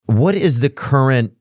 What is the current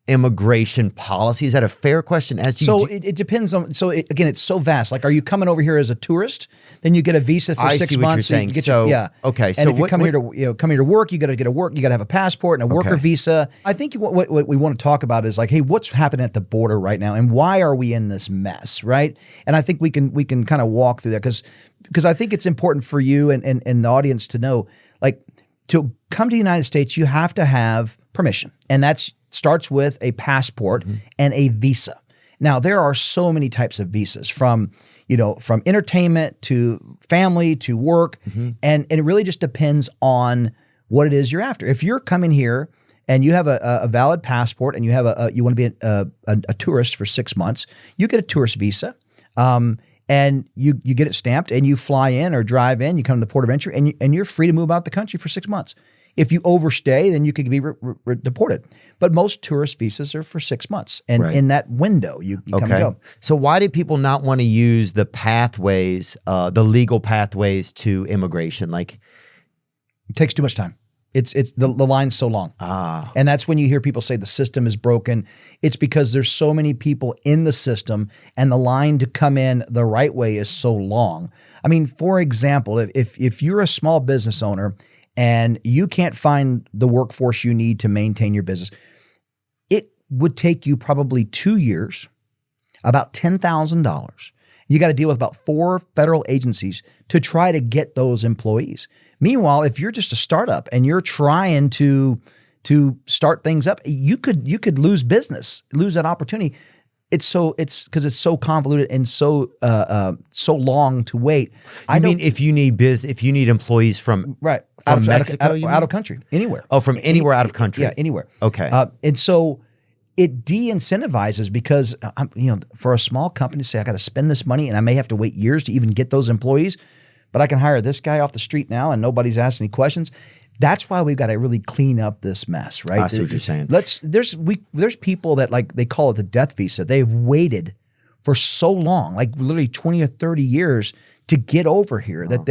immigration policy? Is that a fair question? It depends on. Again, it's so vast. Like, are you coming over here as a tourist? Then you get a visa for 6 months. I see what you're saying. Okay. So and if you come here to work, you got to get a work. You got to have a passport and a worker visa. I think what we want to talk about is like, hey, what's happening at the border right now, and why are we in this mess, right? And I think we can kind of walk through that because I think it's important for you and the audience to know, like, to come to the United States, you have to have permission, and that starts with a passport and a visa. Now, there are so many types of visas, from entertainment to family to work, and it really just depends on what it is you're after. If you're coming here and you have a valid passport and you have you want to be a tourist for 6 months, you get a tourist visa. And you get it stamped and you fly in or drive in, you come to the port of entry and you're free to move out the country for 6 months. If you overstay, then you could be deported. But most tourist visas are for 6 months. And in that window, you come and go. So why do people not want to use the pathways, the legal pathways to immigration? Like, it takes too much time. It's the line's so long. And that's when you hear people say the system is broken. It's because there's so many people in the system and the line to come in the right way is so long. I mean, for example, if you're a small business owner and you can't find the workforce you need to maintain your business, it would take you probably 2 years, about $10,000. You got to deal with about 4 federal agencies to try to get those employees. Meanwhile, if you're just a startup and you're trying to start things up, you could lose business, lose that opportunity. It's because it's so convoluted and so long to wait. If you need employees from Mexico, out of country, anywhere. Oh, from anywhere out of country. Yeah, anywhere. Okay. And so it de-incentivizes because for a small company to say I got to spend this money and I may have to wait years to even get those employees, but I can hire this guy off the street now and nobody's asking any questions. That's why we've got to really clean up this mess, right? I see what you're saying. There's people that, like, they call it the death visa. They've waited for so long, like literally 20 or 30 years to get over here that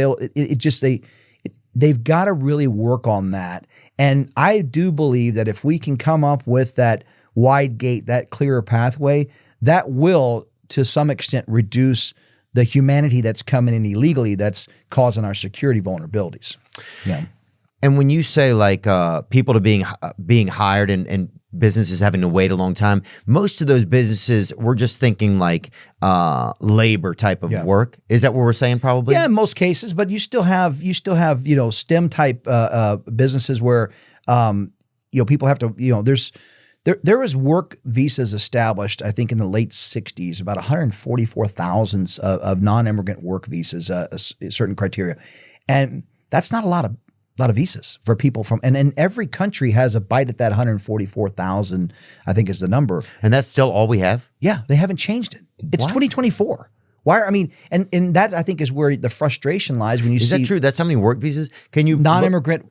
they've got to really work on that. And I do believe that if we can come up with that wide gate, that clearer pathway, that will to some extent reduce the humanity that's coming in illegally that's causing our security vulnerabilities. Yeah. And when you say like people to being hired and businesses having to wait a long time, most of those businesses, we're just thinking like labor type of work. Is that what we're saying? Probably. Yeah, in most cases, but you still have STEM type businesses where people have to There was work visas established, I think, in the late 60s, about 144,000 of non-immigrant work visas, certain criteria. And that's not a lot of visas for people from, and every country has a bite at that 144,000, I think is the number. And that's still all we have? Yeah, they haven't changed it. It's 2024. And that I think is where the frustration lies when you see. Is that true? That's how many work visas? Can you non-immigrant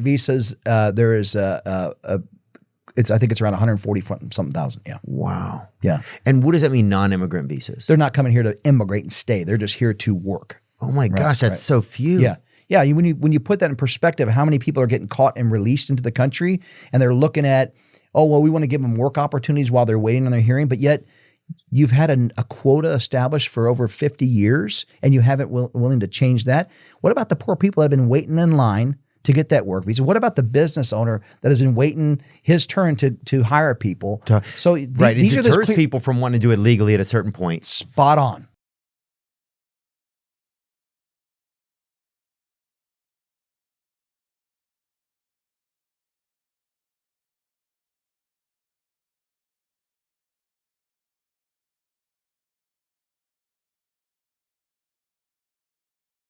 visas? There is I think it's around 140 something thousand. Yeah. Wow. Yeah. And what does that mean, non-immigrant visas? They're not coming here to immigrate and stay. They're just here to work. Oh my gosh, that's so few. Yeah. Yeah. When you put that in perspective, how many people are getting caught and released into the country, and they're looking at, we want to give them work opportunities while they're waiting on their hearing, but yet you've had a quota established for over 50 years and you haven't willing to change that. What about the poor people that have been waiting in line to get that work visa? What about the business owner that has been waiting his turn to hire people? It deters people from wanting to do it legally at a certain point. Spot on.